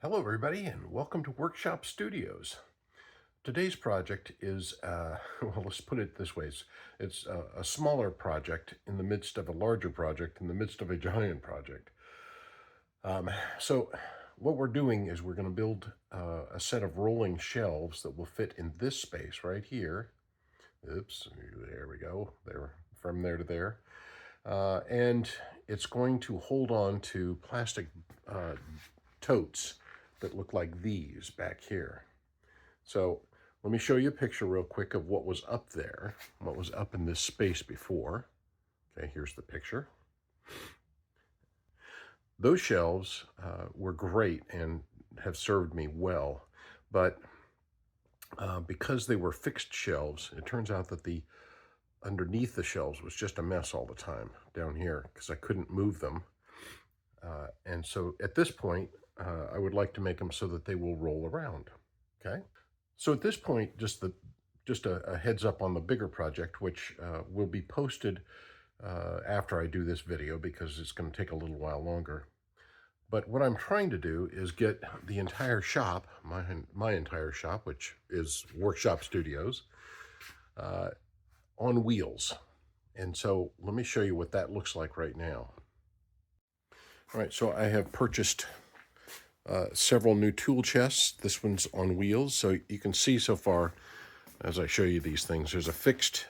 Hello everybody and welcome to Workshop Studios. Today's project is, well, let's put it this way. It's a smaller project in the midst of a larger project, in the midst of a giant project. So what we're doing is we're going to build a set of rolling shelves that will fit in this space right here. Oops, there we go. There, from there to there. And it's going to hold on to plastic totes that look like these back here. So let me show you a picture real quick of what was up there, what was up in this space before. Okay, here's the picture. Those shelves were great and have served me well, but because they were fixed shelves, it turns out that the underneath the shelves was just a mess all the time down here because I couldn't move them. And so at this point, I would like to make them so that they will roll around. Okay. So at this point, just a heads up on the bigger project, which will be posted after I do this video because it's going to take a little while longer. But what I'm trying to do is get the entire shop, my entire shop, which is Workshop Studios, on wheels. And so let me show you what that looks like right now. All right, so I have purchased several new tool chests. This one's on wheels, so you can see so far as I show you these things, there's a fixed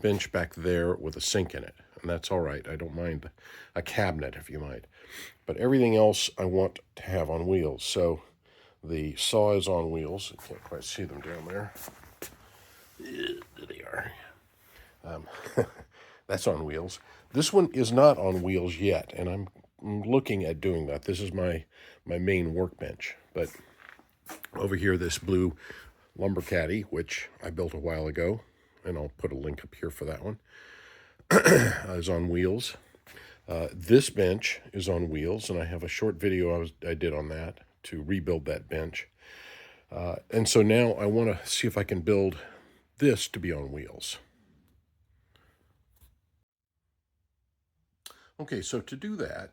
bench back there with a sink in it, and that's all right. I don't mind a cabinet, if you might. But everything else I want to have on wheels. So the saw is on wheels. I can't quite see them down there. There they are. That's on wheels. This one is not on wheels yet, and I'm looking at doing that. This is my main workbench. But over here, this blue lumber caddy, which I built a while ago, and I'll put a link up here for that one, is on wheels. This bench is on wheels, and I have a short video I did on that to rebuild that bench. And so now I want to see if I can build this to be on wheels. Okay, so to do that,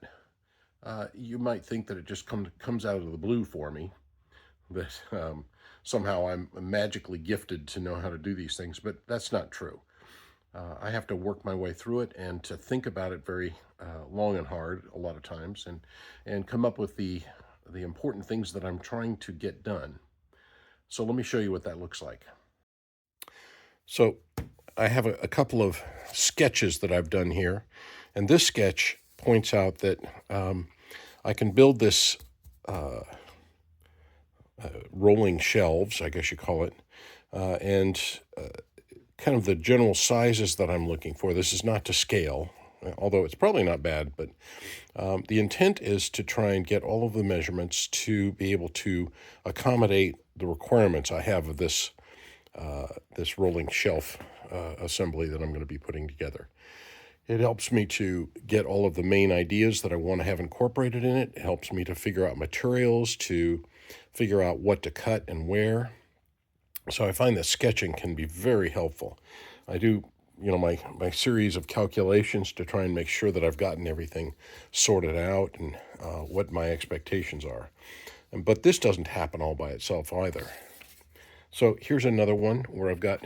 you might think that it just comes out of the blue for me, that somehow I'm magically gifted to know how to do these things, but that's not true. I have to work my way through it and to think about it very long and hard a lot of times and come up with the important things that I'm trying to get done. So let me show you what that looks like. So I have a couple of sketches that I've done here, and this sketch points out that I can build this rolling shelves, I guess you call it, and kind of the general sizes that I'm looking for. This is not to scale, although it's probably not bad, but the intent is to try and get all of the measurements to be able to accommodate the requirements I have of this this rolling shelf assembly that I'm going to be putting together. It helps me to get all of the main ideas that I want to have incorporated in it. It helps me to figure out materials, to figure out what to cut and where. So I find that sketching can be very helpful. I do, my series of calculations to try and make sure that I've gotten everything sorted out and what my expectations are. But this doesn't happen all by itself either. So here's another one where I've got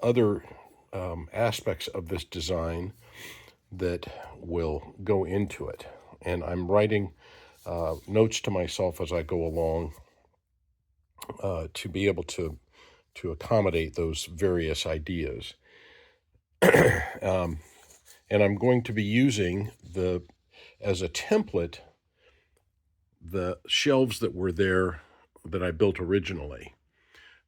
other aspects of this design that will go into it. And I'm writing notes to myself as I go along to be able to accommodate those various ideas. And I'm going to be using as a template the shelves that were there that I built originally.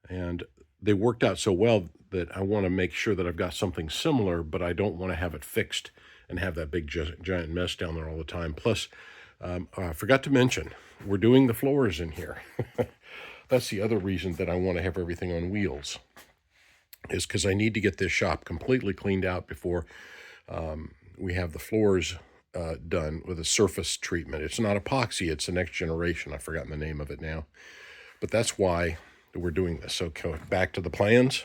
And they worked out so well that I want to make sure that I've got something similar, but I don't want to have it fixed and have that big giant mess down there all the time. Plus, I forgot to mention, we're doing the floors in here. That's the other reason that I want to have everything on wheels, is because I need to get this shop completely cleaned out before we have the floors done with a surface treatment. It's not epoxy, it's the next generation. I've forgotten the name of it now. But that's why we're doing this. So back to the plans.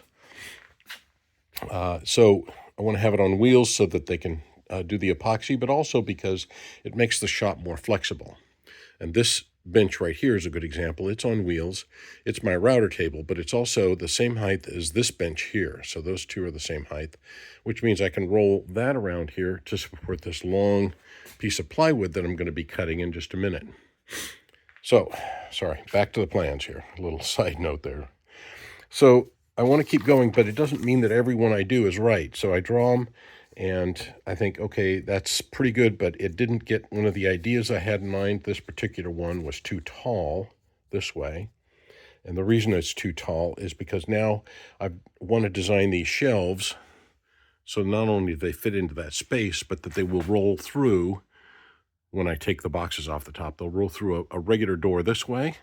So I want to have it on wheels so that they can do the epoxy, but also because it makes the shop more flexible. And this bench right here is a good example. It's on wheels. It's my router table, but it's also the same height as this bench here. So those two are the same height, which means I can roll that around here to support this long piece of plywood that I'm going to be cutting in just a minute. So, sorry, back to the plans here. A little side note there. So I want to keep going, but it doesn't mean that every one I do is right. So I draw them, and I think, okay, that's pretty good, but it didn't get one of the ideas I had in mind. This particular one was too tall this way. And the reason it's too tall is because now I want to design these shelves so not only do they fit into that space, but that they will roll through when I take the boxes off the top. They'll roll through a regular door this way,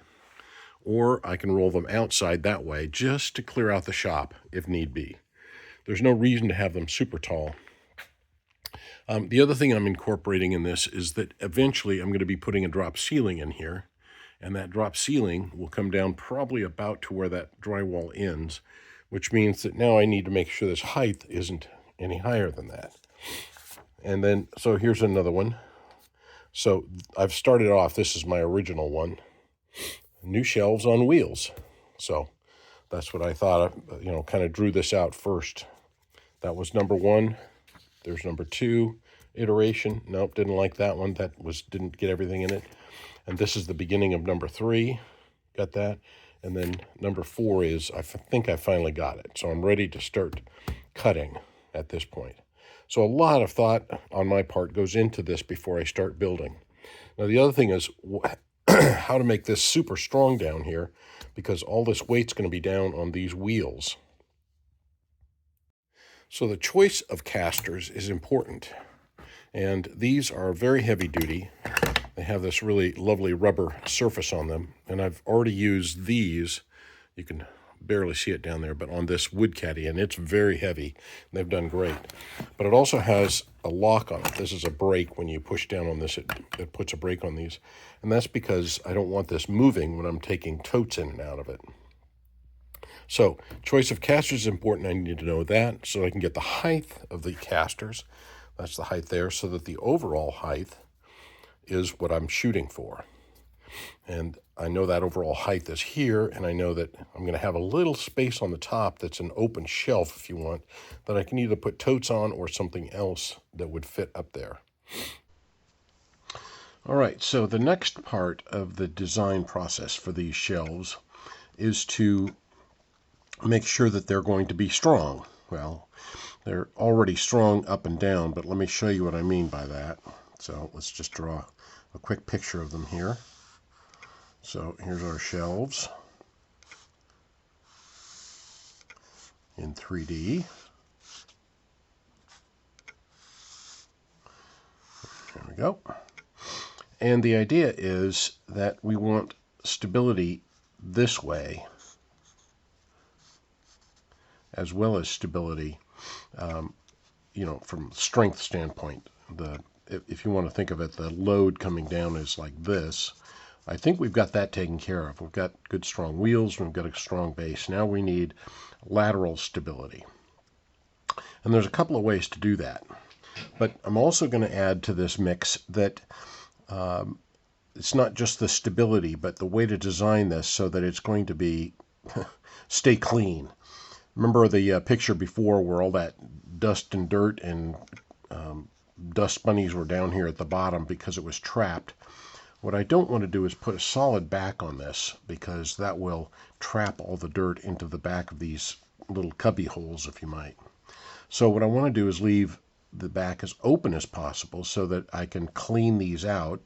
or I can roll them outside that way just to clear out the shop if need be. There's no reason to have them super tall. The other thing I'm incorporating in this is that eventually I'm going to be putting a drop ceiling in here, and that drop ceiling will come down probably about to where that drywall ends, which means that now I need to make sure this height isn't any higher than that. And then, so here's another one. So I've started off, this is my original one, new shelves on wheels. So that's what I thought, kind of drew this out first. That was number one. There's number two iteration. Nope, didn't like that one. Didn't get everything in it. And this is the beginning of number three. Got that. And then number four is, I think I finally got it. So I'm ready to start cutting at this point. So a lot of thought on my part goes into this before I start building. Now the other thing is how to make this super strong down here, because all this weight's going to be down on these wheels. So the choice of casters is important. And these are very heavy duty. They have this really lovely rubber surface on them. And I've already used these. You can barely see it down there, but on this wood caddy, and it's very heavy. They've done great. But it also has a lock on it. This is a brake. When you push down on this, it puts a brake on these. And that's because I don't want this moving when I'm taking totes in and out of it. So choice of casters is important. I need to know that so I can get the height of the casters. That's the height there, so that the overall height is what I'm shooting for. And I know that overall height is here, and I know that I'm going to have a little space on the top that's an open shelf, if you want, that I can either put totes on or something else that would fit up there. All right, so the next part of the design process for these shelves is to make sure that they're going to be strong. Well, they're already strong up and down, but let me show you what I mean by that. So let's just draw a quick picture of them here. So here's our shelves in 3D. There we go. And the idea is that we want stability this way, as well as stability, from strength standpoint. If you want to think of it, the load coming down is like this. I think we've got that taken care of. We've got good strong wheels, we've got a strong base. Now we need lateral stability. And there's a couple of ways to do that. But I'm also going to add to this mix that it's not just the stability, but the way to design this so that it's going to be stay clean. Remember the picture before where all that dust and dirt and dust bunnies were down here at the bottom because it was trapped? What I don't want to do is put a solid back on this, because that will trap all the dirt into the back of these little cubby holes, if you might. So what I want to do is leave the back as open as possible so that I can clean these out.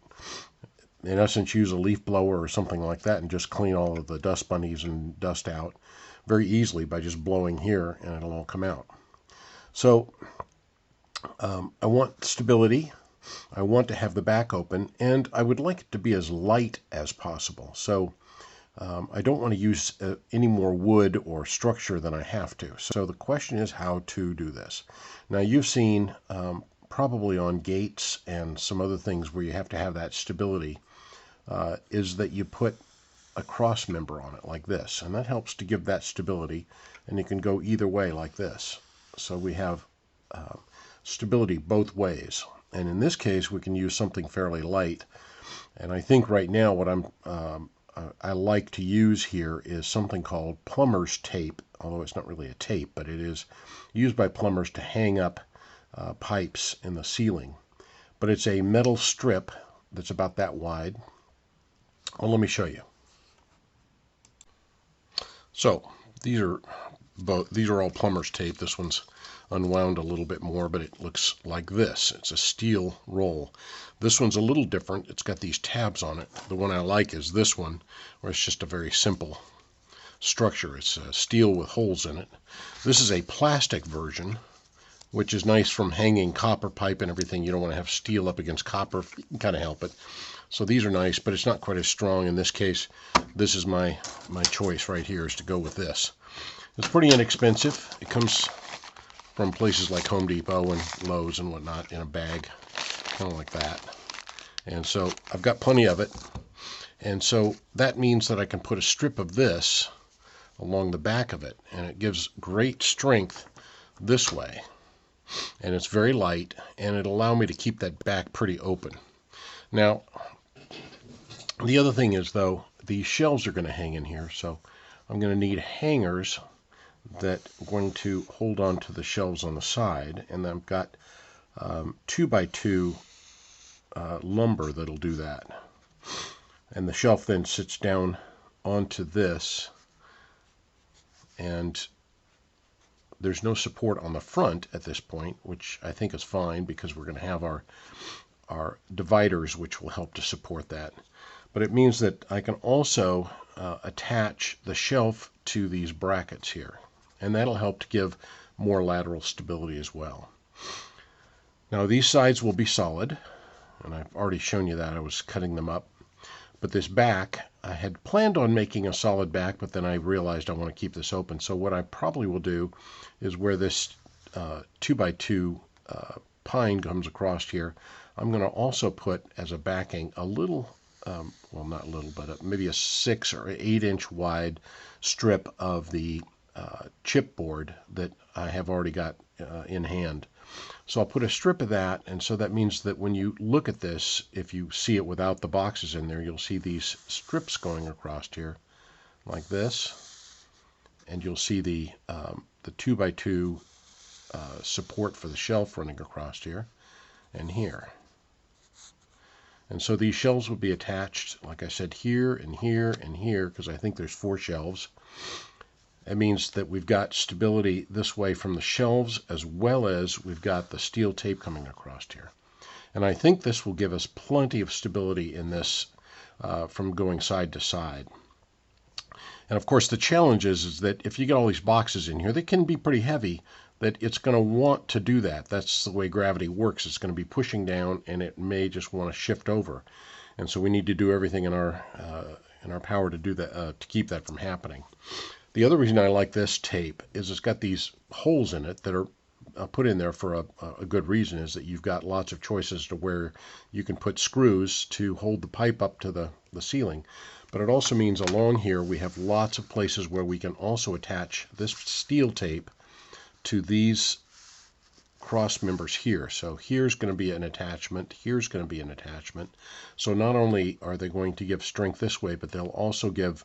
In essence, use a leaf blower or something like that and just clean all of the dust bunnies and dust out very easily by just blowing here, and it'll all come out. So I want stability. I want to have the back open, and I would like it to be as light as possible. So I don't want to use any more wood or structure than I have to. So the question is how to do this. Now you've seen probably on gates and some other things where you have to have that stability, is that you put a cross member on it like this, and that helps to give that stability, and you can go either way like this. So we have stability both ways. And in this case, we can use something fairly light. And I think right now what I like to use here is something called plumber's tape, although it's not really a tape, but it is used by plumbers to hang up pipes in the ceiling. But it's a metal strip that's about that wide. Well, let me show you. So these are all plumber's tape. This one's unwound a little bit more, but it looks like this. It's a steel roll. This one's a little different. It's got these tabs on it. The one I like is this one, where it's just a very simple structure. It's steel with holes in it. This is a plastic version, which is nice from hanging copper pipe and everything. You don't want to have steel up against copper. You can kind of help it. So these are nice, but it's not quite as strong. In this case, this is my choice right here, is to go with this. It's pretty inexpensive. It comes from places like Home Depot and Lowe's and whatnot in a bag, kind of like that. And so I've got plenty of it. And so that means that I can put a strip of this along the back of it, and it gives great strength this way. And it's very light, and it'll allow me to keep that back pretty open. Now, the other thing is, though, these shelves are going to hang in here, so I'm going to need hangers that are going to hold on to the shelves on the side, and I've got 2x2 lumber that'll do that. And the shelf then sits down onto this, and there's no support on the front at this point, which I think is fine because we're going to have our dividers, which will help to support that. But it means that I can also attach the shelf to these brackets here, and that'll help to give more lateral stability as well. Now these sides will be solid, and I've already shown you that. I was cutting them up. But this back, I had planned on making a solid back, but then I realized I want to keep this open. So what I probably will do is where this 2x2 pine comes across here, I'm going to also put as a backing a little, well, not little, but maybe a 6 or 8 inch wide strip of the chipboard that I have already got in hand. So I'll put a strip of that, and so that means that when you look at this, if you see it without the boxes in there, you'll see these strips going across here like this, and you'll see the 2x2 support for the shelf running across here and here. And so these shelves will be attached, like I said, here and here and here, because I think there's 4 shelves. It means that we've got stability this way from the shelves, as well as we've got the steel tape coming across here. And I think this will give us plenty of stability in this from going side to side. And of course the challenge is that if you get all these boxes in here, they can be pretty heavy, that it's going to want to do that. That's the way gravity works. It's going to be pushing down, and it may just want to shift over. And so we need to do everything in our power to do that, to keep that from happening. The other reason I like this tape is it's got these holes in it that are put in there for a good reason, is that you've got lots of choices to where you can put screws to hold the pipe up to the ceiling. But it also means along here we have lots of places where we can also attach this steel tape to these cross members here. So here's going to be an attachment, here's going to be an attachment. So not only are they going to give strength this way, but they'll also give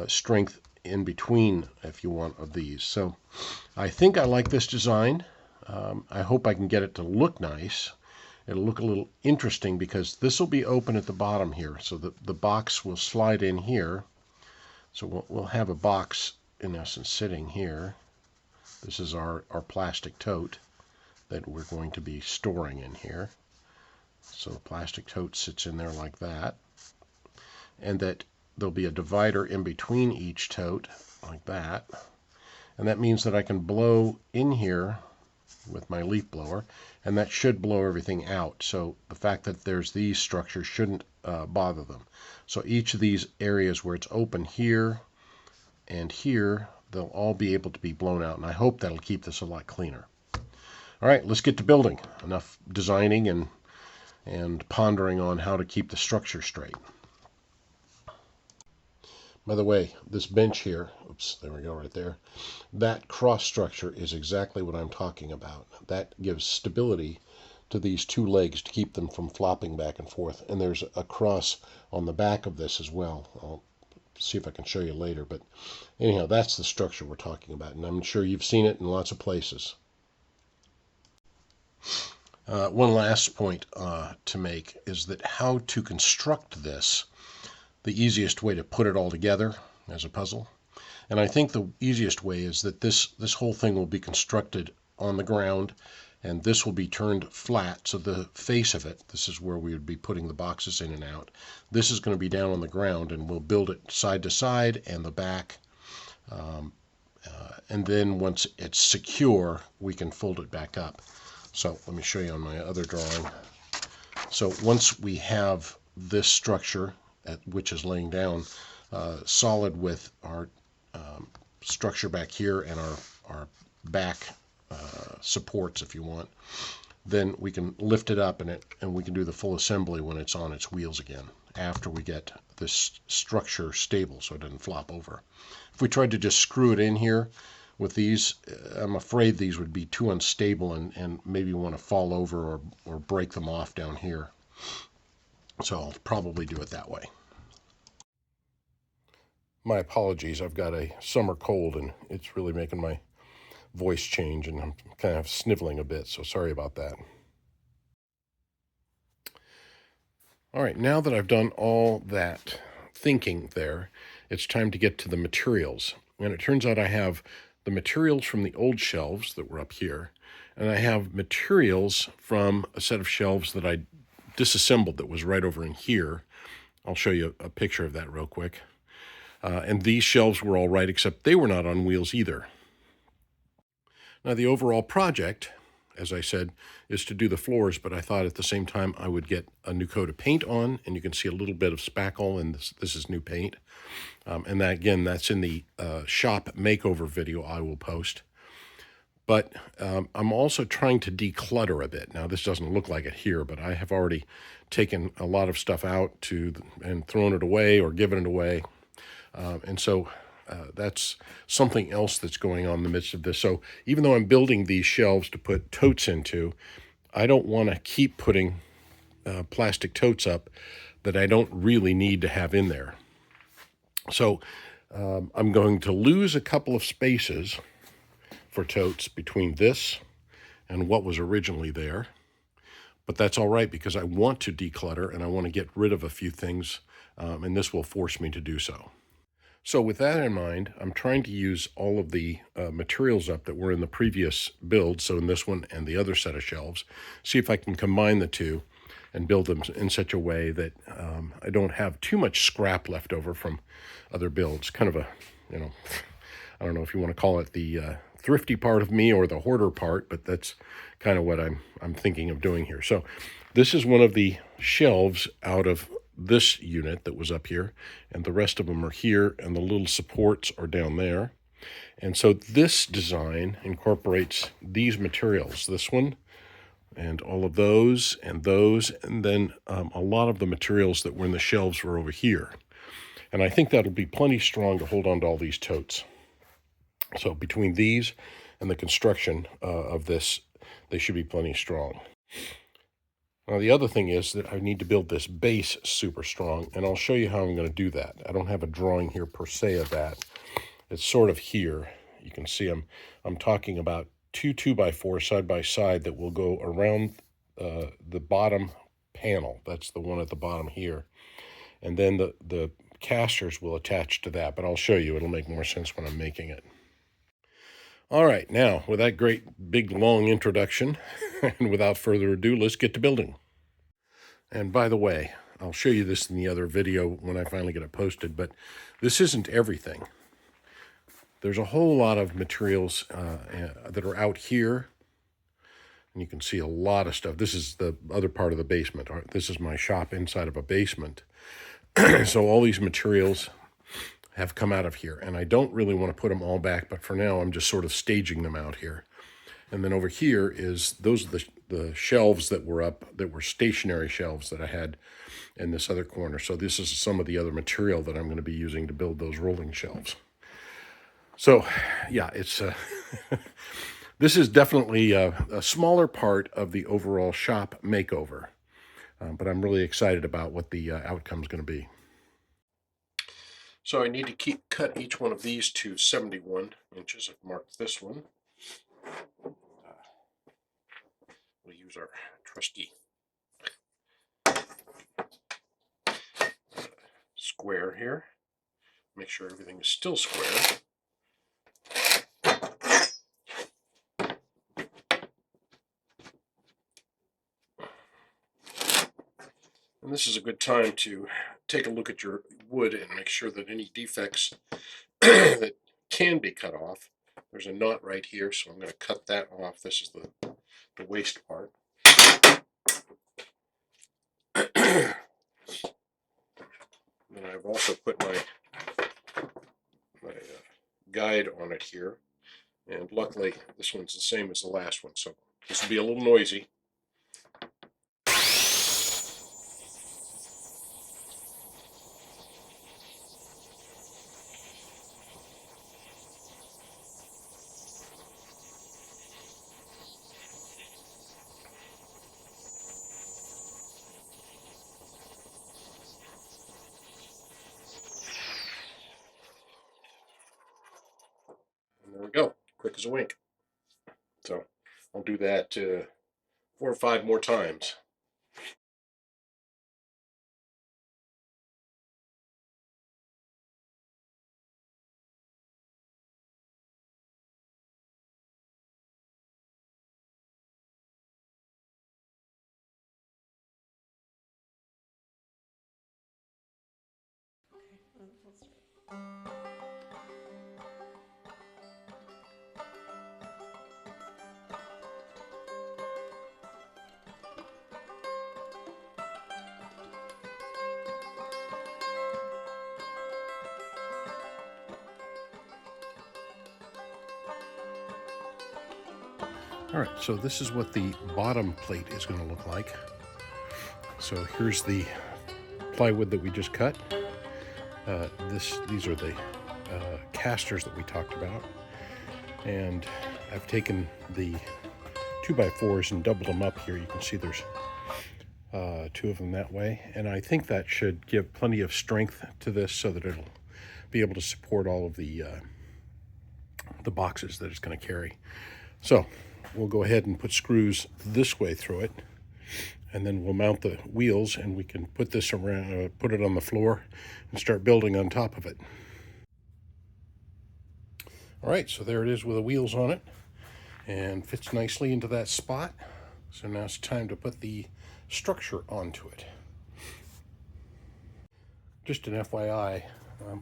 strength in between, if you want, of these. So I think I like this design. I hope I can get it to look nice. It'll look a little interesting because this will be open at the bottom here, so the box will slide in here. So we'll have a box in essence sitting here. This is our plastic tote that we're going to be storing in here. So the plastic tote sits in there like that, and that there'll be a divider in between each tote like that, and that means that I can blow in here with my leaf blower, and that should blow everything out. So the fact that there's these structures shouldn't bother them. So each of these areas where it's open here and here, they'll all be able to be blown out, and I hope that'll keep this a lot cleaner. All right, let's get to building. Enough designing and pondering on how to keep the structure straight. By the way, this bench here, oops, there we go right there, that cross structure is exactly what I'm talking about. That gives stability to these two legs to keep them from flopping back and forth. And there's a cross on the back of this as well. I'll see if I can show you later. But anyhow, that's the structure we're talking about. And I'm sure you've seen it in lots of places. One last point to make is that how to construct this, the easiest way to put it all together as a puzzle. And I think the easiest way is that this whole thing will be constructed on the ground, and this will be turned flat. So the face of it, this is where we would be putting the boxes in and out. This is going to be down on the ground, and we'll build it side to side and the back. And then once it's secure, we can fold it back up. So let me show you on my other drawing. So once we have this structure, which is laying down solid with our structure back here and our back supports, if you want, then we can lift it up and we can do the full assembly when it's on its wheels again, after we get this structure stable so it doesn't flop over. If we tried to just screw it in here with these, I'm afraid these would be too unstable and maybe want to fall over or break them off down here. So I'll probably do it that way. My apologies, I've got a summer cold and it's really making my voice change and I'm kind of sniveling a bit, so sorry about that. All right, now that I've done all that thinking there, it's time to get to the materials. And it turns out I have the materials from the old shelves that were up here, and I have materials from a set of shelves that I disassembled that was right over in here. I'll show you a picture of that real quick. And these shelves were all right, except they were not on wheels either. Now, the overall project, as I said, is to do the floors, but I thought at the same time I would get a new coat of paint on, and you can see a little bit of spackle, and this is new paint. And that, again, that's in the shop makeover video I will post. But I'm also trying to declutter a bit. Now, this doesn't look like it here, but I have already taken a lot of stuff out and thrown it away or given it away. And so that's something else that's going on in the midst of this. So even though I'm building these shelves to put totes into, I don't want to keep putting plastic totes up that I don't really need to have in there. So I'm going to lose a couple of spaces for totes between this and what was originally there. But that's all right because I want to declutter and I want to get rid of a few things, and this will force me to do so. So with that in mind, I'm trying to use all of the materials up that were in the previous build, so in this one and the other set of shelves, see if I can combine the two and build them in such a way that I don't have too much scrap left over from other builds. Kind of a, I don't know if you want to call it the thrifty part of me or the hoarder part, but that's kind of what I'm thinking of doing here. So this is one of the shelves out of this unit that was up here, and the rest of them are here, and the little supports are down there. And so this design incorporates these materials, this one, and all of those, and then a lot of the materials that were in the shelves were over here. And I think that'll be plenty strong to hold on to all these totes. So between these and the construction of this, they should be plenty strong. Now, the other thing is that I need to build this base super strong, and I'll show you how I'm going to do that. I don't have a drawing here per se of that. It's sort of here. You can see I'm talking about two 2x4 side by side that will go around the bottom panel. That's the one at the bottom here. And then the casters will attach to that, but I'll show you. It'll make more sense when I'm making it. All right, now, with that great, big, long introduction, and without further ado, let's get to building. And by the way, I'll show you this in the other video when I finally get it posted, but this isn't everything. There's a whole lot of materials that are out here, and you can see a lot of stuff. This is the other part of the basement. This is my shop inside of a basement. So all these materials have come out of here, and I don't really want to put them all back, but for now I'm just sort of staging them out here. And then over here those are the shelves that were up, that were stationary shelves that I had in this other corner. So this is some of the other material that I'm going to be using to build those rolling shelves. So yeah, it's This is definitely a smaller part of the overall shop makeover, but I'm really excited about what the outcome is going to be. So I need to cut each one of these to 71 inches. I've marked this one. We'll use our trusty square here. Make sure everything is still square. And this is a good time to take a look at your wood and make sure that any defects that can be cut off. There's a knot right here, so I'm going to cut that off. This is the waste part. And I've also put my guide on it here. And luckily, this one's the same as the last one, so this will be a little noisy. And there we go, quick as a wink. So I'll do that 4 or 5 more times. All right, so this is what the bottom plate is going to look like. So here's the plywood that we just cut. These are the casters that we talked about. And I've taken the 2x4s and doubled them up here. You can see there's 2 of them that way. And I think that should give plenty of strength to this so that it'll be able to support all of the boxes that it's going to carry. So we'll go ahead and put screws this way through it, and then we'll mount the wheels, and we can put this around, put it on the floor and start building on top of it. All right, so there it is with the wheels on it and fits nicely into that spot. So now it's time to put the structure onto it. Just an FYI,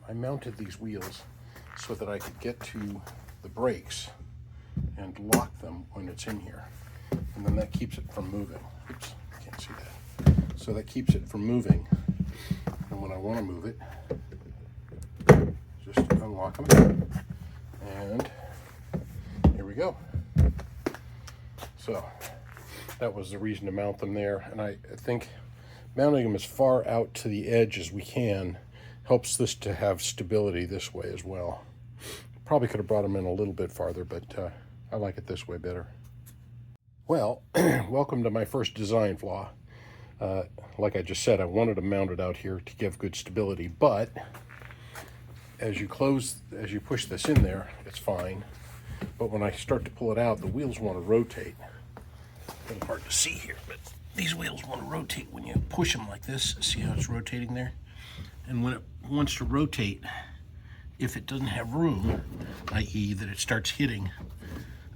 I mounted these wheels so that I could get to the brakes and lock them when it's in here. And then that keeps it from moving. Oops, can't see that. So that keeps it from moving. And when I want to move it, just unlock them. And here we go. So that was the reason to mount them there. And I think mounting them as far out to the edge as we can helps this to have stability this way as well. Probably could have brought them in a little bit farther, but I like it this way better. Well, welcome to my first design flaw. Like I just said, I wanted to mount it out here to give good stability, but as you push this in there, it's fine. But when I start to pull it out, the wheels want to rotate. A little hard to see here, but these wheels want to rotate when you push them like this. See how it's rotating there? And when it wants to rotate, if it doesn't have room, i.e. that it starts hitting,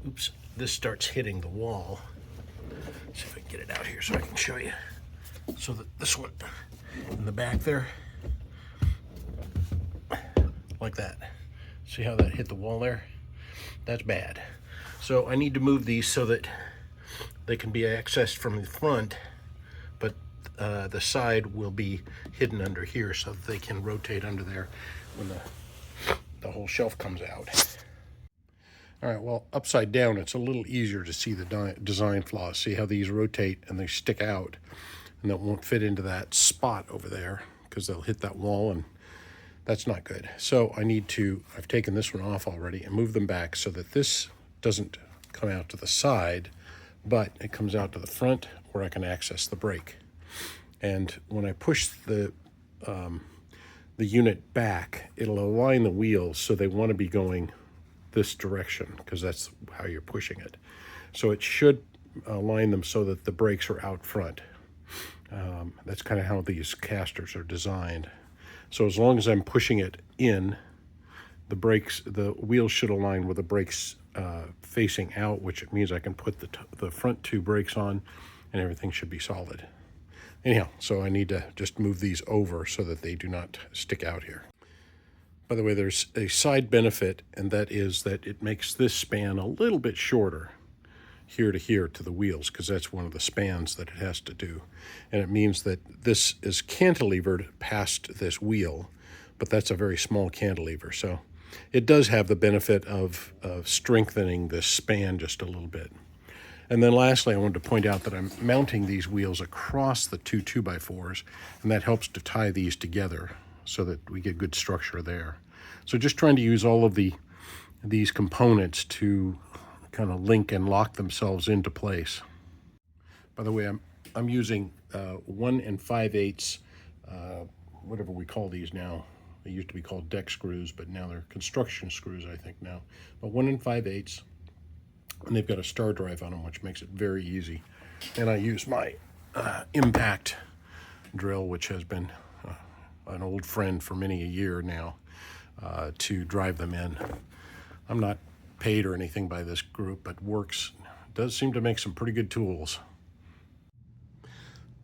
oops, this starts hitting the wall. Let's see if I can get it out here so I can show you. So that this one in the back there, like that. See how that hit the wall there? That's bad. So I need to move these so that they can be accessed from the front, but the side will be hidden under here so that they can rotate under there when the whole shelf comes out. All right, well, upside down, it's a little easier to see the design flaws. See how these rotate and they stick out, and that won't fit into that spot over there because they'll hit that wall, and that's not good. So I've taken this one off already and moved them back so that this doesn't come out to the side, but it comes out to the front where I can access the brake. And when I push the unit back, it'll align the wheels so they want to be going this direction, because that's how you're pushing it. So it should align them so that the brakes are out front. That's kind of how these casters are designed. So as long as I'm pushing it in, the wheels should align with the brakes facing out, which means I can put the front two brakes on and everything should be solid. Anyhow, so I need to just move these over so that they do not stick out here. By the way, there's a side benefit, and that is that it makes this span a little bit shorter here to the wheels, because that's one of the spans that it has to do. And it means that this is cantilevered past this wheel, but that's a very small cantilever. So it does have the benefit of strengthening this span just a little bit. And then lastly, I wanted to point out that I'm mounting these wheels across the two 2x4s, and that helps to tie these together so that we get good structure there. So just trying to use all of these components to kind of link and lock themselves into place. By the way, I'm using 1 5/8, whatever we call these now. They used to be called deck screws, but now they're construction screws, I think now. But 1 5/8, and they've got a star drive on them, which makes it very easy. And I use my impact drill, which has been an old friend for many a year now, to drive them in. I'm not paid or anything by this group, but does seem to make some pretty good tools.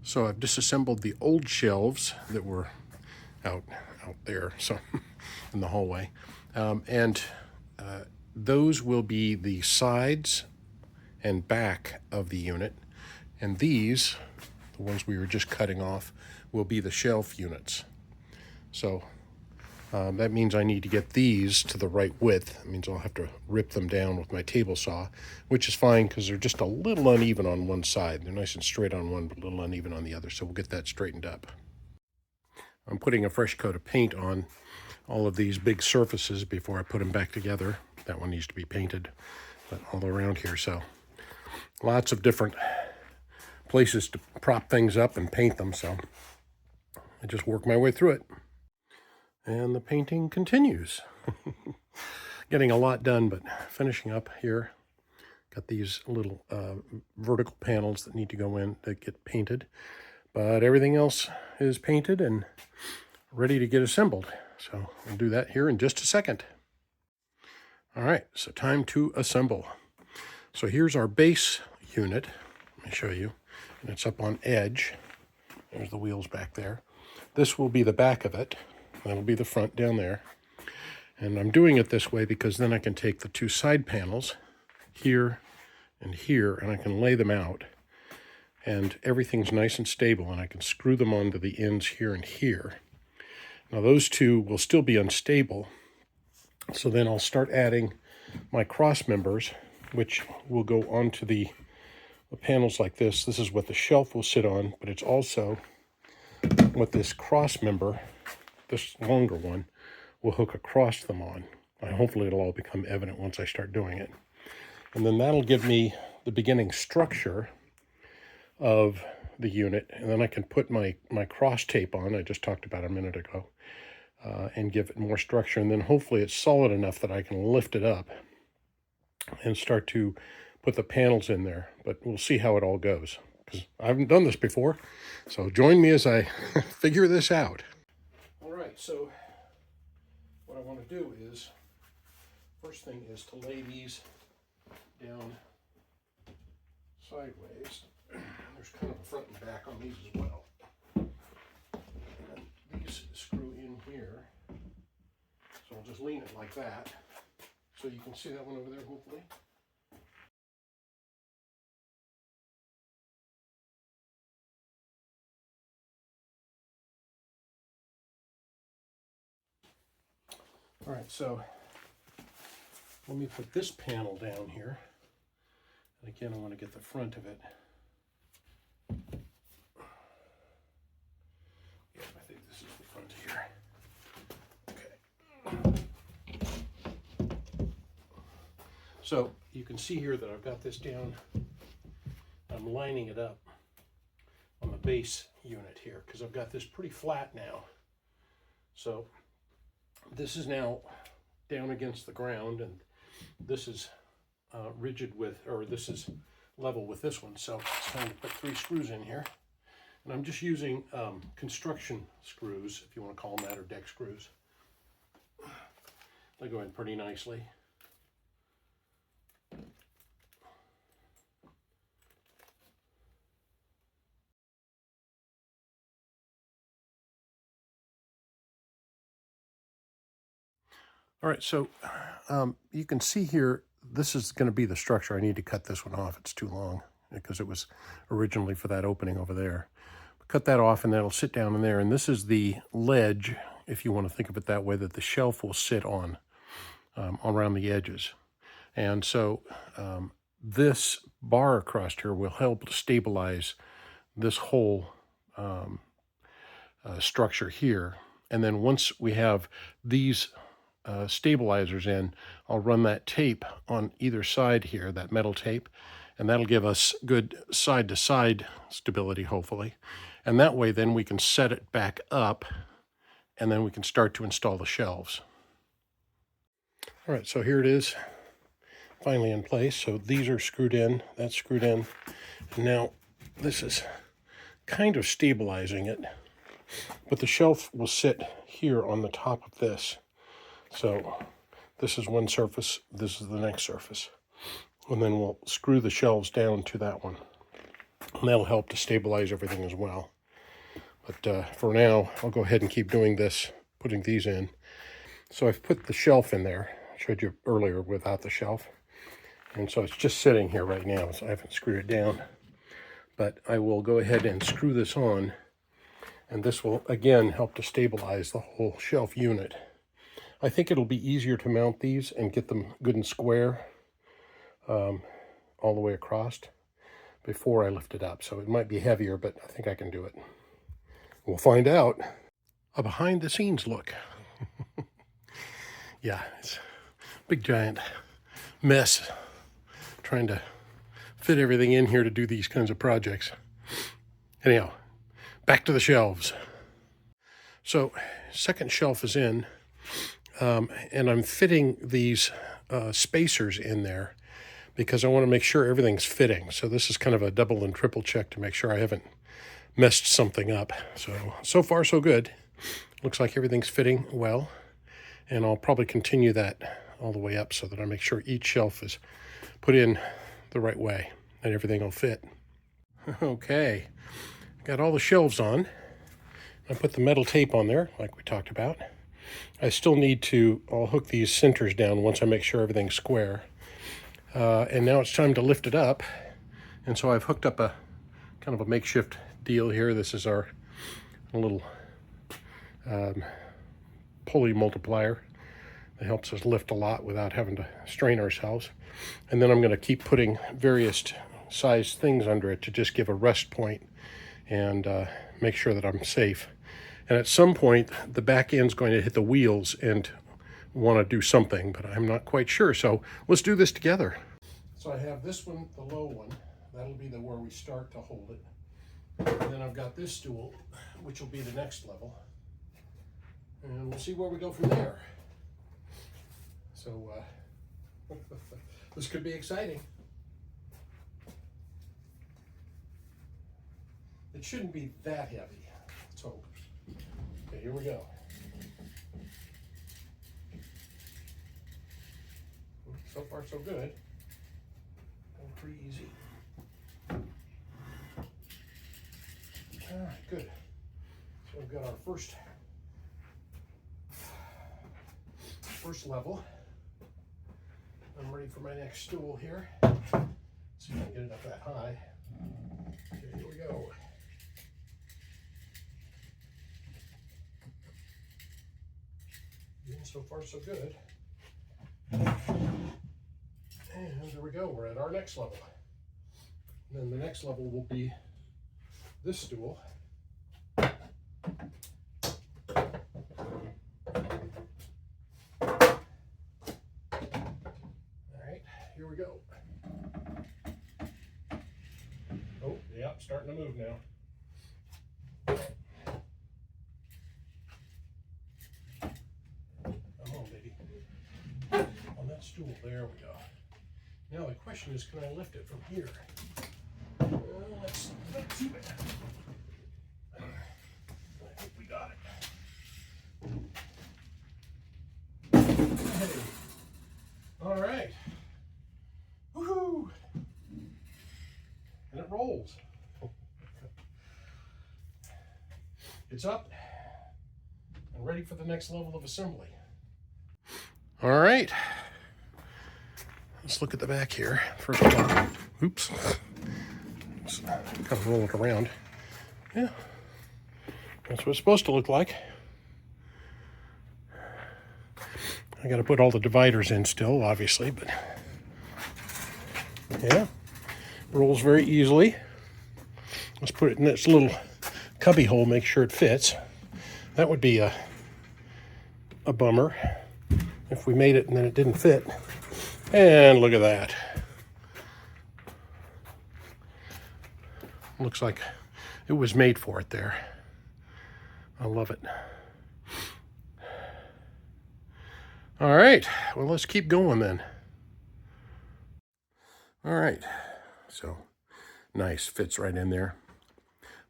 So I've disassembled the old shelves that were out there, so in the hallway, and those will be the sides and back of the unit, and these, the ones we were just cutting off, will be the shelf units. So that means I need to get these to the right width. It means I'll have to rip them down with my table saw, which is fine because they're just a little uneven on one side. They're nice and straight on one, but a little uneven on the other, so we'll get that straightened up. I'm putting a fresh coat of paint on all of these big surfaces before I put them back together. That one needs to be painted, but all around here, so lots of different places to prop things up and paint them, so I just work my way through it. And the painting continues. Getting a lot done, but finishing up here. Got these little vertical panels that need to go in that get painted, but everything else is painted and ready to get assembled. So we'll do that here in just a second. All right, so time to assemble. So here's our base unit. Let me show you. And it's up on edge. There's the wheels back there. This will be the back of it. That'll be the front down there. And I'm doing it this way because then I can take the two side panels here and here, and I can lay them out. And everything's nice and stable, and I can screw them onto the ends here and here. Now those two will still be unstable, so then I'll start adding my cross members, which will go onto the panels like this. This is what the shelf will sit on, but it's also what this cross member, this longer one, will hook across them on. And hopefully it'll all become evident once I start doing it. And then that'll give me the beginning structure of the unit, and then I can put my cross tape on, I just talked about a minute ago, and give it more structure, and then hopefully it's solid enough that I can lift it up and start to put the panels in there. But we'll see how it all goes, because I haven't done this before. So join me as I figure this out. All right, so what I want to do is, first thing is to lay these down sideways. There's kind of a front and back on these as well. And these screw in here. So I'll just lean it like that. So you can see that one over there, hopefully. All right, so let me put this panel down here. And again, I want to get the front of it. Yeah, I think this is the front here. Okay. So you can see here that I've got this down. I'm lining it up on the base unit here because I've got this pretty flat now. So this is now down against the ground, and this is rigid with, or this is level with this one. So it's time to put 3 screws in here. And I'm just using construction screws, if you want to call them that, or deck screws. They go in pretty nicely. All right, so you can see here, this is going to be the structure. I need to cut this one off. It's too long because it was originally for that opening over there. Cut that off, and that'll sit down in there. And this is the ledge, if you want to think of it that way, that the shelf will sit on around the edges. And so this bar across here will help to stabilize this whole structure here. And then once we have these stabilizers in, I'll run that tape on either side here, that metal tape, and that'll give us good side-to-side stability, hopefully. And that way then we can set it back up, and then we can start to install the shelves. All right, so here it is, finally in place. So these are screwed in, that's screwed in. And now this is kind of stabilizing it, but the shelf will sit here on the top of this. So this is one surface, this is the next surface. And then we'll screw the shelves down to that one. And that'll help to stabilize everything as well. But for now, I'll go ahead and keep doing this, putting these in. So I've put the shelf in there. I showed you earlier without the shelf. And so it's just sitting here right now, so I haven't screwed it down. But I will go ahead and screw this on. And this will, again, help to stabilize the whole shelf unit. I think it'll be easier to mount these and get them good and square all the way across before I lift it up. So it might be heavier, but I think I can do it. We'll find out. A behind the scenes look. Yeah, it's a big giant mess trying to fit everything in here to do these kinds of projects. Anyhow, back to the shelves. So second shelf is in. And I'm fitting these spacers in there because I want to make sure everything's fitting. So this is kind of a double and triple check to make sure I haven't messed something up. So far so good. Looks like everything's fitting well. And I'll probably continue that all the way up so that I make sure each shelf is put in the right way and everything will fit. Okay, got all the shelves on. I put the metal tape on there like we talked about. I still need to, I'll hook these centers down once I make sure everything's square. And now it's time to lift it up. And so I've hooked up a kind of a makeshift deal here. This is our little pulley multiplier that helps us lift a lot without having to strain ourselves. And then I'm going to keep putting various size things under it to just give a rest point and make sure that I'm safe. And at some point, the back end's going to hit the wheels and want to do something, but I'm not quite sure. So let's do this together. So I have this one, the low one. That'll be where we start to hold it. And then I've got this stool, which will be the next level. And we'll see where we go from there. So this could be exciting. It shouldn't be that heavy, let's hope. Okay, here we go. So far, so good. Going pretty easy. All right, good. So we've got our first level. I'm ready for my next stool here. Let's see if I can get it up that high. Okay, here we go. So far, so good. And there we go. We're at our next level. And then the next level will be this stool. All right, here starting to move now. Come on, baby. On that stool, there we go. Now the question is, can I lift it from here? That's not too bad. I think we got it. Hey. All right. Woohoo! And it rolls. It's up and ready for the next level of assembly. All right. Let's look at the back here. First of all, oops. Let's kind of roll it around. Yeah, that's what it's supposed to look like. I got to put all the dividers in still, obviously, but yeah, rolls very easily. Let's put it in this little cubby hole, make sure it fits. That would be a bummer if we made it and then it didn't fit. And look at that. Looks like it was made for it there. I love it. All right, well, let's keep going then. All right, so nice, fits right in there.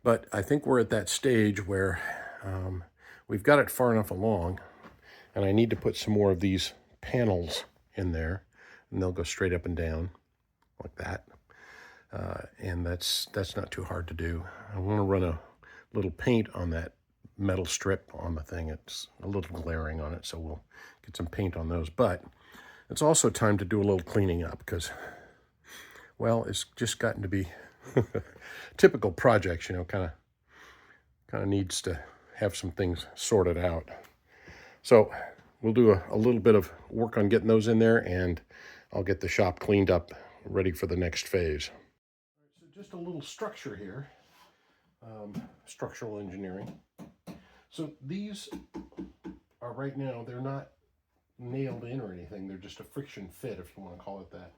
But I think we're at that stage where we've got it far enough along, and I need to put some more of these panels in there, and they'll go straight up and down like that. And that's not too hard to do. I want to run a little paint on that metal strip on the thing. It's a little glaring on it, so we'll get some paint on those. But it's also time to do a little cleaning up because, well, it's just gotten to be typical projects, you know, kind of needs to have some things sorted out. So we'll do a little bit of work on getting those in there, and I'll get the shop cleaned up, ready for the next phase. So just a little structure here, structural engineering. So these are right now, they're not nailed in or anything. They're just a friction fit, if you want to call it that.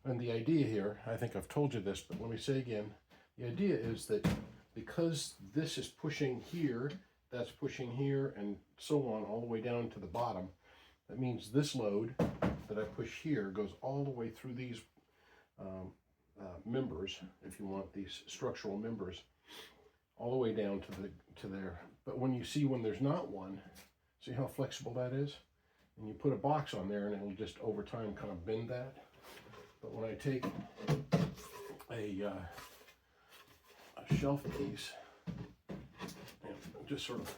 And the idea here, I think I've told you this, but let me say again, the idea is that because this is pushing here, that's pushing here, and so on, all the way down to the bottom, that means this load that I push here goes all the way through these members, if you want, these structural members, all the way down to there. But when you see when there's not one, see how flexible that is? And you put a box on there and it'll just over time kind of bend that. But when I take a shelf piece and just sort of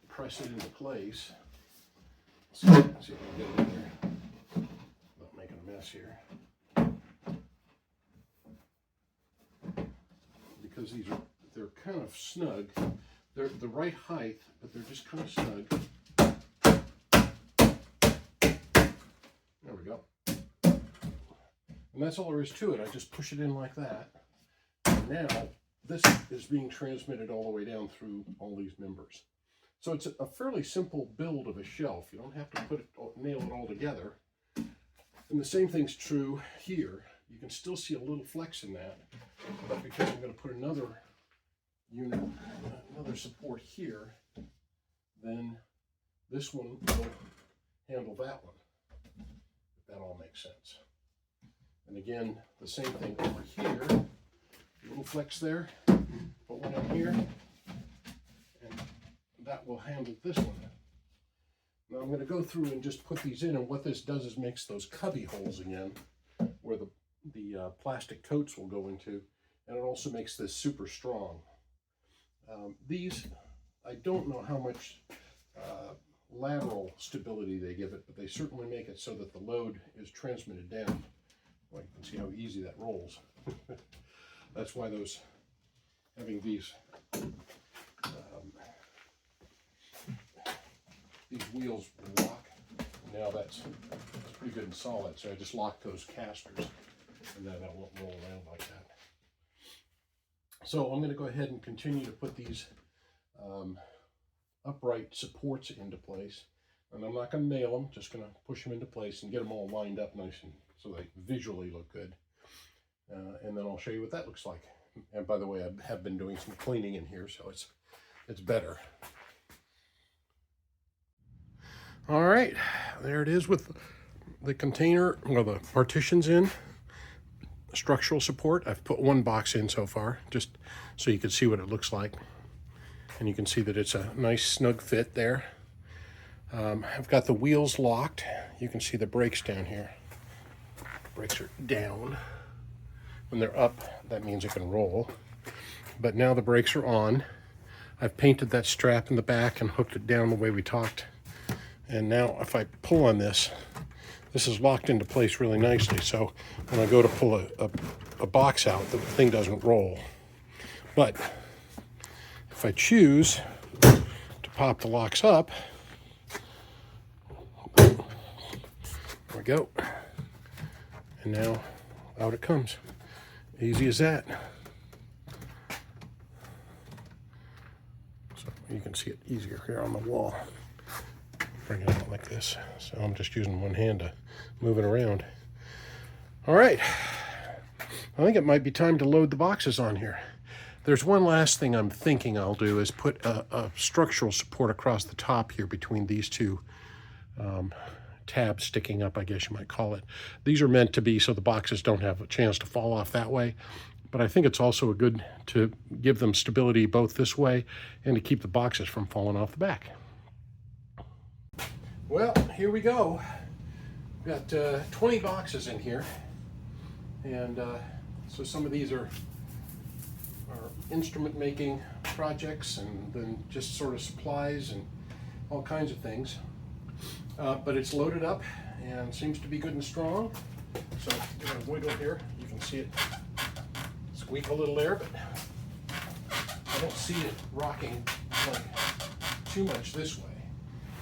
press it into place, see if I can get it in there without making a mess here. Because they're kind of snug. They're the right height, but they're just kind of snug. There we go. And that's all there is to it. I just push it in like that. And now this is being transmitted all the way down through all these members. So it's a fairly simple build of a shelf. You don't have to nail it all together. And the same thing's true here. You can still see a little flex in that, but because I'm going to put another unit, another support here, then this one will handle that one, if that all makes sense. And again, the same thing over here, a little flex there, put one in here, and that will handle this one. Now I'm going to go through and just put these in, and what this does is makes those cubby holes again, where the plastic totes will go into, and it also makes this super strong. These, I don't know how much lateral stability they give it, but they certainly make it so that the load is transmitted down. Well, you can see how easy that rolls. That's why having these wheels lock. Now that's pretty good and solid, so I just lock those casters, and then that won't roll around like that. So I'm going to go ahead and continue to put these upright supports into place, and I'm not going to nail them, just going to push them into place and get them all lined up nice and so they visually look good, and then I'll show you what that looks like. And by the way, I have been doing some cleaning in here, so it's better. All right, there it is with the container, well, the partitions in. Structural support. I've put one box in so far, just so you can see what it looks like. And you can see that it's a nice snug fit there. I've got the wheels locked. You can see the brakes down here. Brakes are down. When they're up, that means it can roll. But now the brakes are on. I've painted that strap in the back and hooked it down the way we talked. And now if I pull on this, this is locked into place really nicely. So when I go to pull a box out, the thing doesn't roll. But if I choose to pop the locks up, there we go. And now out it comes. Easy as that. So you can see it easier here on the wall. Bring it out like this. So I'm just using one hand to move it around. All right. I think it might be time to load the boxes on here. There's one last thing I'm thinking I'll do is put a structural support across the top here between these two tabs sticking up, I guess you might call it. These are meant to be so the boxes don't have a chance to fall off that way. But I think it's also good to give them stability both this way and to keep the boxes from falling off the back. Well, here we go. We've got 20 boxes in here. And so some of these are instrument making projects, and then just sort of supplies and all kinds of things. But it's loaded up and seems to be good and strong. So I'm going to wiggle here. You can see it squeak a little there, but I don't see it rocking like too much this way.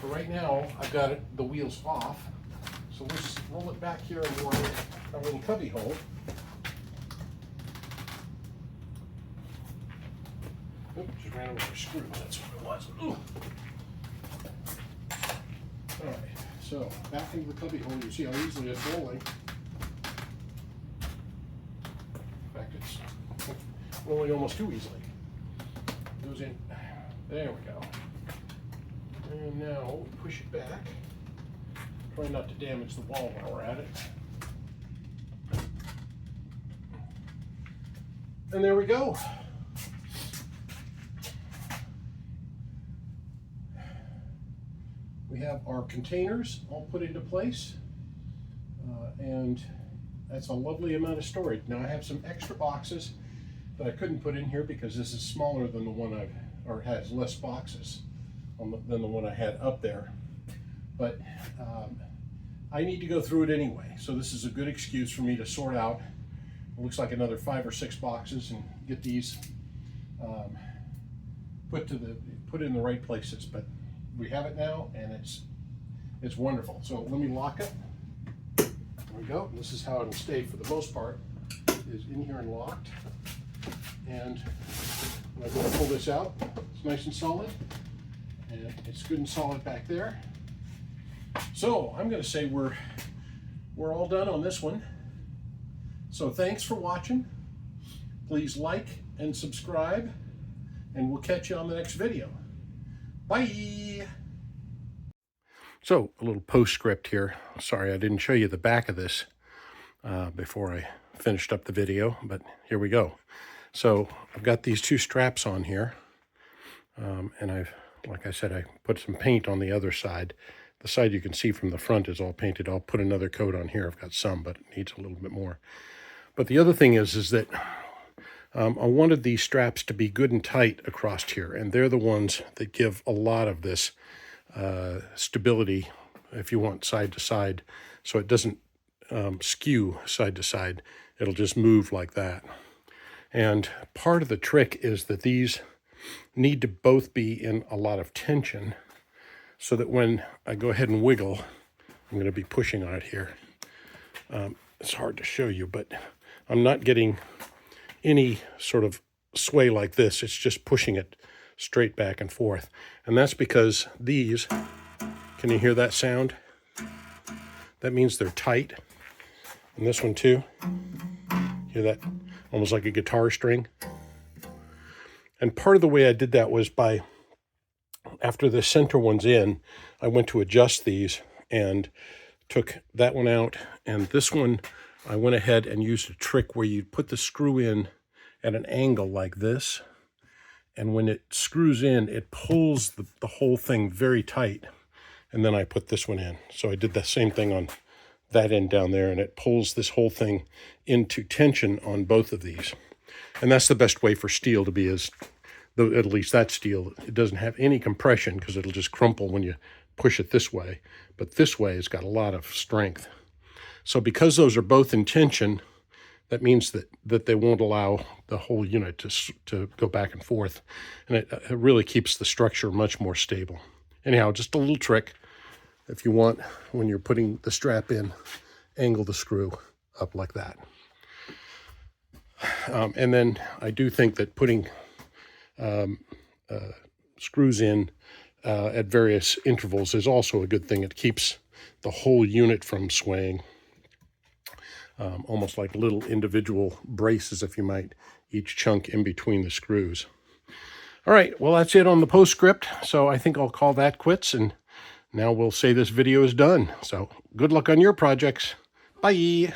But right now I've got the wheels off. So we'll just roll it back here into our little cubby hole. Oops, just ran over a screw. That's what it was. Ooh. All right, so back into the cubby hole. You see how easily it's rolling. In fact, it's rolling almost too easily. It goes in. There we go. And now we push it back. Try not to damage the wall while we're at it. And there we go. We have our containers all put into place, and that's a lovely amount of storage. Now I have some extra boxes that I couldn't put in here because this is smaller than the one or has less boxes than the one I had up there. But I need to go through it anyway, so this is a good excuse for me to sort out. It looks like another 5 or 6 boxes and get these put in the right places. But we have it now, and it's wonderful. So let me lock it. There we go. This is how it'll stay for the most part, is in here and locked. And when I go to pull this out, it's nice and solid, and it's good and solid back there. So I'm going to say we're all done on this one. So thanks for watching. Please like and subscribe, and we'll catch you on the next video. Bye. So a little postscript here. Sorry I didn't show you the back of this before I finished up the video, but here we go. So I've got these 2 straps on here, and like I said, I put some paint on the other side. The side you can see from the front is all painted. I'll put another coat on here. I've got some, but it needs a little bit more. But the other thing is that I wanted these straps to be good and tight across here, and they're the ones that give a lot of this stability, if you want, side to side, so it doesn't skew side to side. It'll just move like that. And part of the trick is that these need to both be in a lot of tension, so that when I go ahead and wiggle, I'm going to be pushing on it here. It's hard to show you, but I'm not getting any sort of sway like this. It's just pushing it straight back and forth. And that's because these, can you hear that sound? That means they're tight. And this one too. Hear that? almost like a guitar string. And part of the way I did that was by, after the center one's in, I went to adjust these and took that one out. And this one, I went ahead and used a trick where you put the screw in at an angle like this. And when it screws in, it pulls the whole thing very tight. And then I put this one in. So I did the same thing on that end down there, and it pulls this whole thing into tension on both of these. And that's the best way for steel to be, is at least that steel, it doesn't have any compression because it'll just crumple when you push it this way. But this way, it's got a lot of strength. So because those are both in tension, that means that they won't allow the whole unit to go back and forth. And it really keeps the structure much more stable. Anyhow, just a little trick. If you want, when you're putting the strap in, angle the screw up like that. And then I do think that putting screws in at various intervals is also a good thing. It keeps the whole unit from swaying, almost like little individual braces, if you might, each chunk in between the screws. All right, well, that's it on the postscript. So I think I'll call that quits, and now we'll say this video is done. So good luck on your projects. Bye.